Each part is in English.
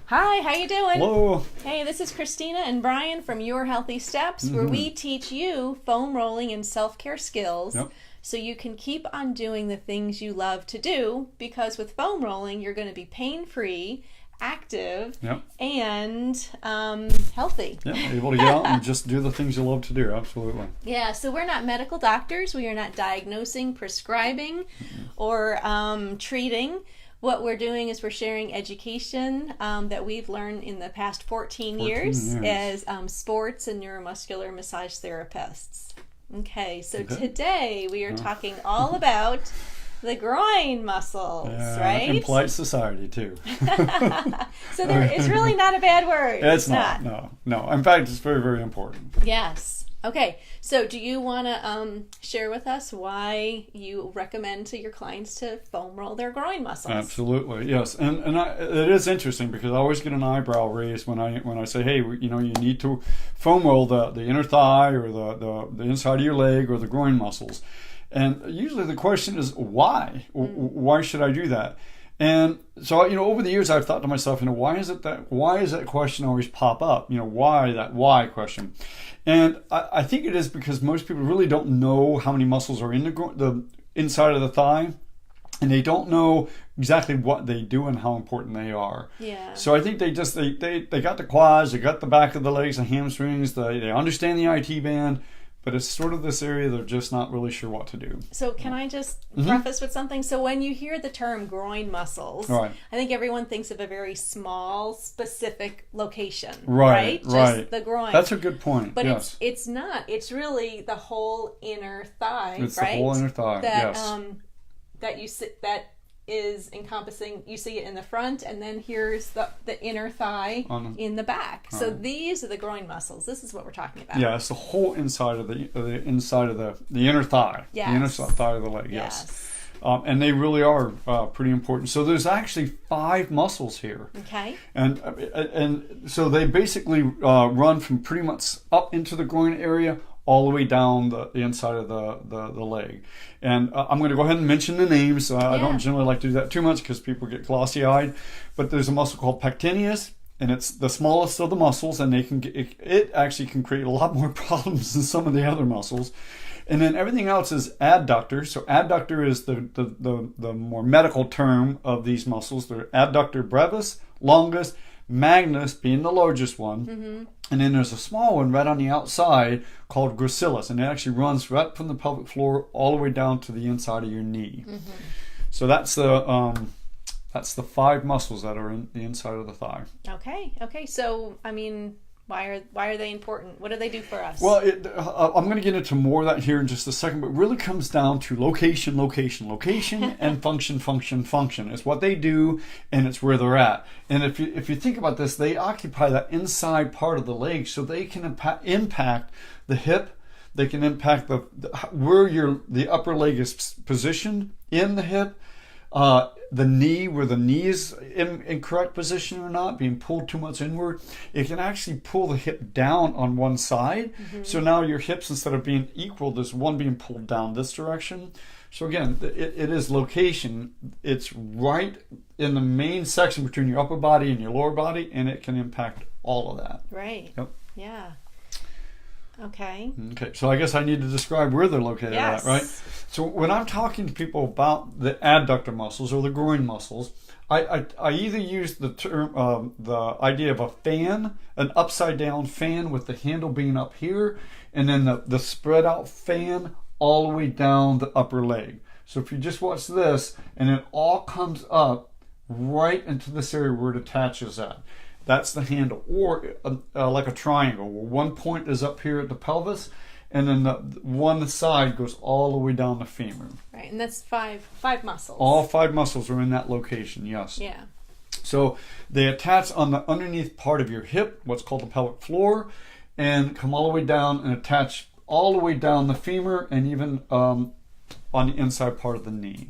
Hi, how you doing? Hello. Hey, this is Christina and Brian from Your HealthySteps, where we teach you foam rolling and self-care skills so you can keep on doing the things you love to do, because with foam rolling, you're going to be pain-free, active, and healthy. Able to get out and just do the things you love to do. Absolutely. Yeah, so we're not medical doctors. We are not diagnosing, prescribing, or treating. What we're doing is we're sharing education that we've learned in the past 14 years as sports and neuromuscular massage therapists. Okay, so today we are talking all about the groin muscles, right? In polite society, too. So it's really not a bad word. It's not. No. In fact, it's very, very important. Yes. Okay, so do you want to share with us why you recommend to your clients to foam roll their groin muscles? Absolutely, yes. And it is interesting because I always get an eyebrow raised when I say, hey, you need to foam roll the inner thigh or the inside of your leg or the groin muscles. And usually the question is, why? Why should I do that? And so, over the years, I've thought to myself, why does that question always pop up? Why that why question? And I think it is because most people really don't know how many muscles are in the inside of the thigh, and they don't know exactly what they do and how important they are. Yeah. So I think they got the quads, they got the back of the legs, the hamstrings, they understand the IT band. But it's sort of this area they're just not really sure what to do. So can I just preface with something? So when you hear the term groin muscles, I think everyone thinks of a very small, specific location, right? Just the groin. That's a good point. But it's not. It's really the whole inner thigh, it's right? It's the whole inner thigh, that is encompassing. You see it in the front, and then here's the inner thigh in the back. So these are the groin muscles. This is what we're talking about. Yeah, it's the whole inside of the inside of the inner thigh. Yes. The inner thigh of the leg. Yes. And they really are pretty important. So there's actually 5 muscles here. Okay. And so they basically run from pretty much up into the groin area all the way down the inside of the leg. And I'm going to go ahead and mention the names. I don't generally like to do that too much because people get glossy-eyed. But there's a muscle called pectineus, and it's the smallest of the muscles, and it actually can create a lot more problems than some of the other muscles. And then everything else is adductor. So adductor is the more medical term of these muscles. They're adductor brevis, longus, magnus being the largest one. And then there's a small one right on the outside called gracilis, and it actually runs right from the pelvic floor all the way down to the inside of your knee. So that's the 5 muscles that are in the inside of the thigh. Okay. So why are they important? What do they do for us? Well, I'm going to get into more of that here in just a second, but it really comes down to location, and function. It's what they do, and it's where they're at. And if you think about this, they occupy that inside part of the leg, so they can impact the hip. They can impact where the upper leg is positioned in the hip. The knee, where the knee is in correct position or not, being pulled too much inward, it can actually pull the hip down on one side. So now your hips, instead of being equal, there's one being pulled down this direction. So again, it is location. It's right in the main section between your upper body and your lower body, and it can impact all of that. Right. Yep. Yeah. Okay. So I guess I need to describe where they're located at, right? So when I'm talking to people about the adductor muscles or the groin muscles, I either use the term, the idea of a fan, an upside down fan with the handle being up here, and then the spread out fan all the way down the upper leg. So if you just watch this, and it all comes up right into this area where it attaches at. That's the handle, or like a triangle, where one point is up here at the pelvis, and then the one side goes all the way down the femur. Right, and that's five muscles. All 5 muscles are in that location, yes. Yeah. So they attach on the underneath part of your hip, what's called the pelvic floor, and come all the way down and attach all the way down the femur, and even on the inside part of the knee.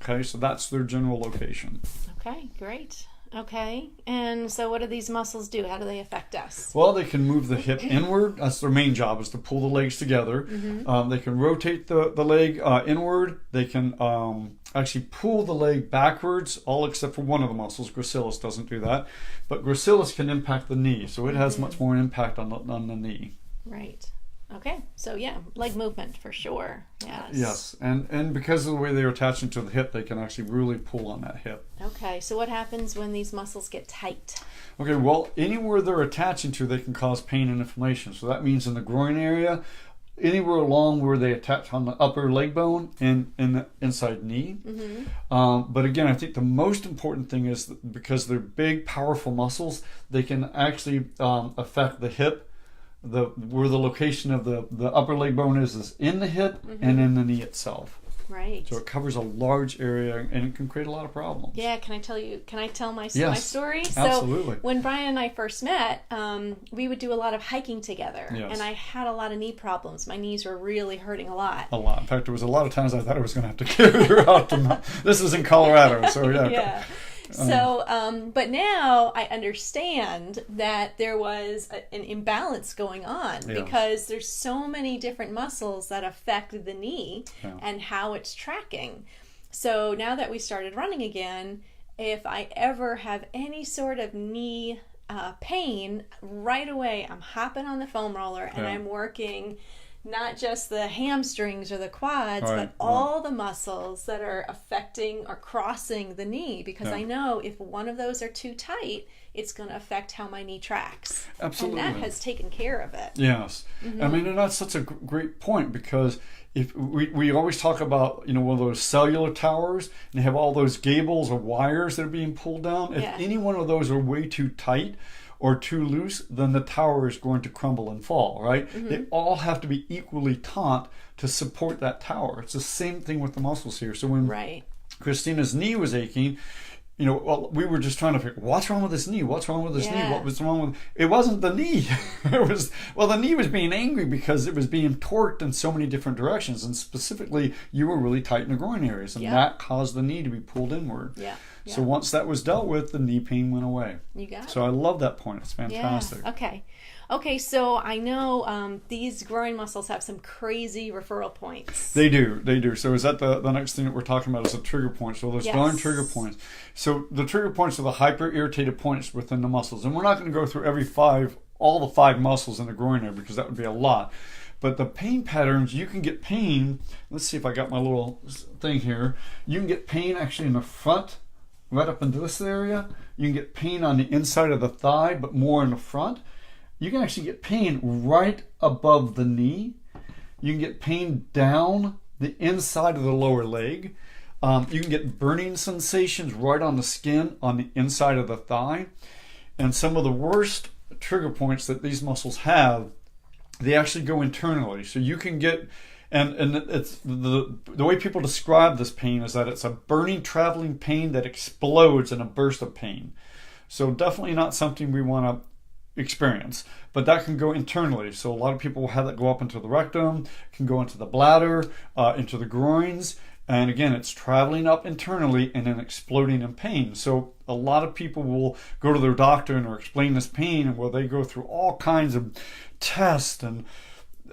Okay, so that's their general location. Okay, great. Okay, and so what do these muscles do? How do they affect us? Well, they can move the hip inward. That's their main job, is to pull the legs together. They can rotate the leg inward. They can actually pull the leg backwards, all except for one of the muscles. Gracilis doesn't do that, but gracilis can impact the knee, so it has much more impact on the knee. Right. Okay. So yeah, leg movement for sure. Yes. Yes, and because of the way they're attaching to the hip, they can actually really pull on that hip. Okay. So what happens when these muscles get tight? Okay, well, anywhere they're attaching to, they can cause pain and inflammation. So that means in the groin area, anywhere along where they attach on the upper leg bone and the inside knee. But again, I think the most important thing is that because they're big, powerful muscles, they can actually affect the hip. Where the location of the upper leg bone is in the hip and in the knee itself. Right. So it covers a large area and it can create a lot of problems. Yeah, can I tell my Yes, story? absolutely. So when Brian and I first met, we would do a lot of hiking together. Yes. And I had a lot of knee problems. My knees were really hurting a lot. A lot. In fact, there was a lot of times I thought I was going to have to carry her out. This is in Colorado, so yeah. Yeah. So, but now I understand that there was an imbalance going on because there's so many different muscles that affect the knee and how it's tracking. So now that we started running again, if I ever have any sort of knee pain, right away I'm hopping on the foam roller and I'm working not just the hamstrings or the quads, but all the muscles that are affecting or crossing the knee, because I know if one of those are too tight, it's going to affect how my knee tracks. Absolutely. And that has taken care of it. Yes. I mean, and that's such a great point, because if we always talk about, one of those cellular towers, and they have all those gables or wires that are being pulled down. If any one of those are way too tight or too loose, then the tower is going to crumble and fall, right? They all have to be equally taut to support that tower. It's the same thing with the muscles here. So when Christina's knee was aching, we were just trying to figure, what's wrong with this knee? What's wrong with this knee? What was wrong with it? Wasn't the knee. The knee was being angry because it was being torqued in so many different directions, and specifically you were really tight in the groin areas, and that caused the knee to be pulled inward. So once that was dealt with, the knee pain went away. You got it. So I love that point. It's fantastic. Yeah. Okay, so I know these groin muscles have some crazy referral points. They do. So is that the next thing that we're talking about is the trigger points? So those darn trigger points. So the trigger points are the hyper-irritated points within the muscles. And we're not going to go through all the 5 muscles in the groin area, because that would be a lot. But the pain patterns, you can get pain. Let's see if I got my little thing here. You can get pain actually in the front, right up into this area. You can get pain on the inside of the thigh, but more in the front. You can actually get pain right above the knee. You can get pain down the inside of the lower leg. You can get burning sensations right on the skin on the inside of the thigh. And some of the worst trigger points that these muscles have, they actually go internally. So you can get, and it's the way people describe this pain is that it's a burning, traveling pain that explodes in a burst of pain. So definitely not something we want to experience, but that can go internally. So a lot of people will have that go up into the rectum, can go into the bladder, into the groins, and again, it's traveling up internally and then exploding in pain. So a lot of people will go to their doctor and explain this pain, and they go through all kinds of tests and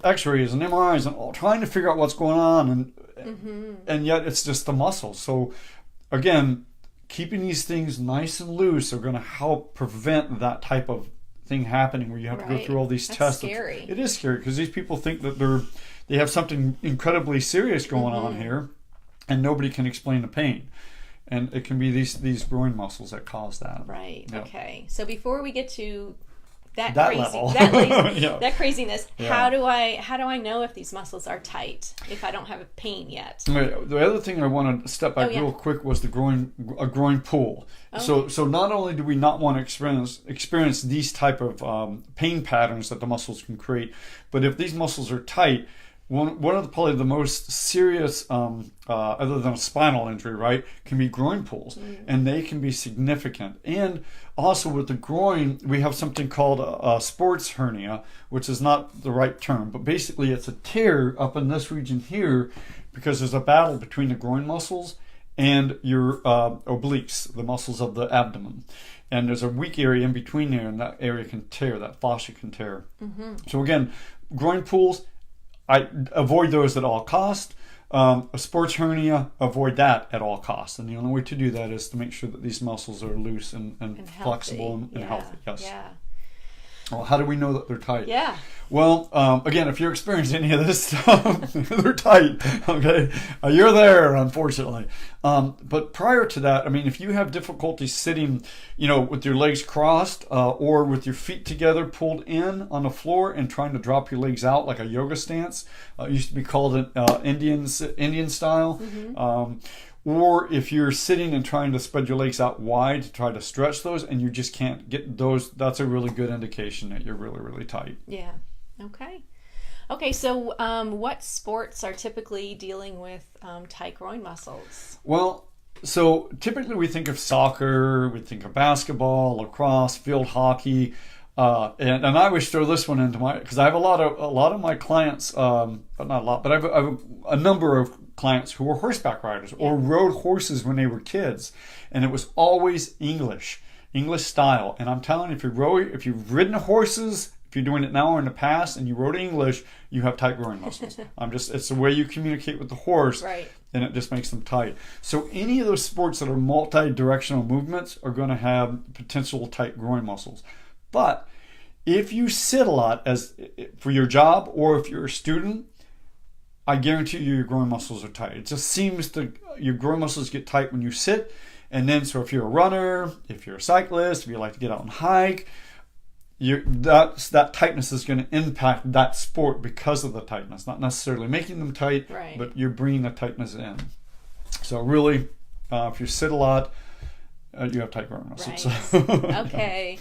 x-rays and MRIs and all, trying to figure out what's going on, and yet it's just the muscles. So again, keeping these things nice and loose are going to help prevent that type of thing happening, where you have to go through all these tests. Scary. It is scary, because these people think that they have something incredibly serious going on here, and nobody can explain the pain. And it can be these groin muscles that cause that. Right. Yep. Okay. So before we get to that craziness, how do I know if these muscles are tight if I don't have a pain yet? Right. The other thing I want to step back real quick was a groin pull. So not only do we not want to experience these type of pain patterns that the muscles can create, but if these muscles are tight, one of probably the most serious, other than a spinal injury, right, can be groin pulls, and they can be significant. And also with the groin, we have something called a sports hernia, which is not the right term, but basically it's a tear up in this region here, because there's a battle between the groin muscles and your obliques, the muscles of the abdomen. And there's a weak area in between there, and that area can tear, that fascia can tear. So again, groin pulls, I avoid those at all cost. A sports hernia, avoid that at all costs. And the only way to do that is to make sure that these muscles are loose and flexible and healthy. Yes. Yeah. Well, how do we know that they're tight? Yeah. Well, again, if you're experiencing any of this stuff, they're tight. Okay, you're there, unfortunately. But prior to that, I mean, if you have difficulty sitting, with your legs crossed or with your feet together, pulled in on the floor, and trying to drop your legs out like a yoga stance, it used to be called an Indian style. Mm-hmm. Or if you're sitting and trying to spread your legs out wide to try to stretch those and you just can't get those, that's a really good indication that you're really, really tight. Yeah. Okay, so what sports are typically dealing with tight groin muscles? Well, so typically we think of soccer, we think of basketball, lacrosse, field hockey, and I always throw this one into because I have a lot of my clients, but not a lot, but I have a number of clients who were horseback riders or rode horses when they were kids, and it was always English style. And I'm telling you, if you've ridden horses, if you're doing it now or in the past, and you rode English, you have tight groin muscles. It's the way you communicate with the horse, right? And it just makes them tight. So any of those sports that are multi-directional movements are going to have potential tight groin muscles. But if you sit a lot for your job, or if you're a student, I guarantee you your groin muscles are tight. It just seems your groin muscles get tight when you sit. And then, so if you're a runner, if you're a cyclist, if you like to get out and hike, that tightness is going to impact that sport because of the tightness. Not necessarily making them tight, right, but you're bringing the tightness in. So really, if you sit a lot, you have tight groin muscles. Right. Okay.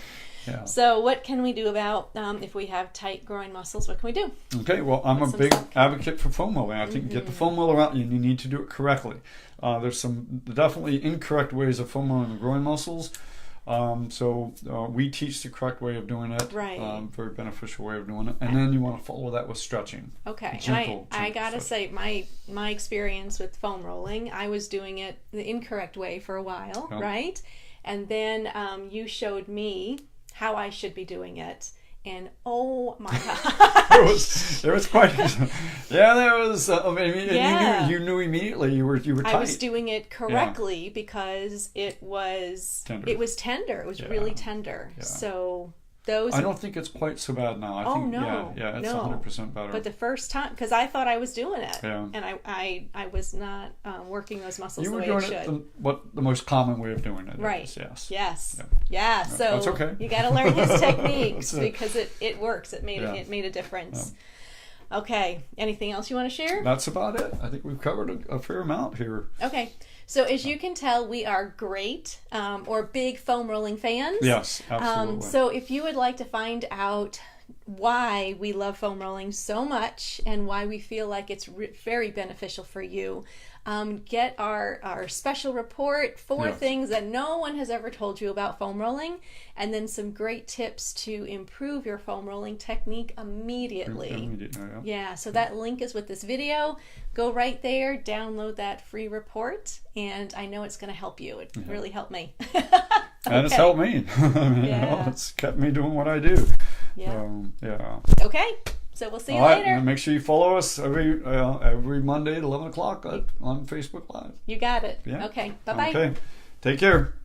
Yeah. So what can we do about if we have tight groin muscles? What can we do? Okay, well, I'm a big advocate for foam rolling. I think get the foam roller out, and you need to do it correctly. There's some definitely incorrect ways of foam rolling the groin muscles. So we teach the correct way of doing it. Right. Very beneficial way of doing it. And then you want to follow that with stretching. Okay. Gentle I gotta say, my experience with foam rolling, I was doing it the incorrect way for a while, right? And then you showed me how I should be doing it, and oh my gosh, there was quite there was you knew immediately you were tight. I was doing it correctly because it was tender. It was really tender. Yeah. So those, I don't think it's quite so bad now. I think it's 100% better. But the first time, because I thought I was doing it, and I was not working those muscles the way I should. You were doing it the most common way of doing it. Right. Is, yes. Yeah. So that's okay. You got to learn his techniques because it works. It made a difference. Yeah. Okay. Anything else you want to share? That's about it. I think we've covered a fair amount here. Okay. So as you can tell, we are great or big foam rolling fans. Yes, absolutely. So if you would like to find out why we love foam rolling so much and why we feel like it's very beneficial for you, get our special report, 4 things that no one has ever told you about foam rolling, and then some great tips to improve your foam rolling technique immediately. So that link is with this video. Go right there, download that free report, and I know it's going to help you. It really helped me. And it's helped me. It's kept me doing what I do. Okay. So we'll see you later. And make sure you follow us every Monday at 11 o'clock on Facebook Live. You got it. Yeah. Okay. Bye-bye. Okay. Take care.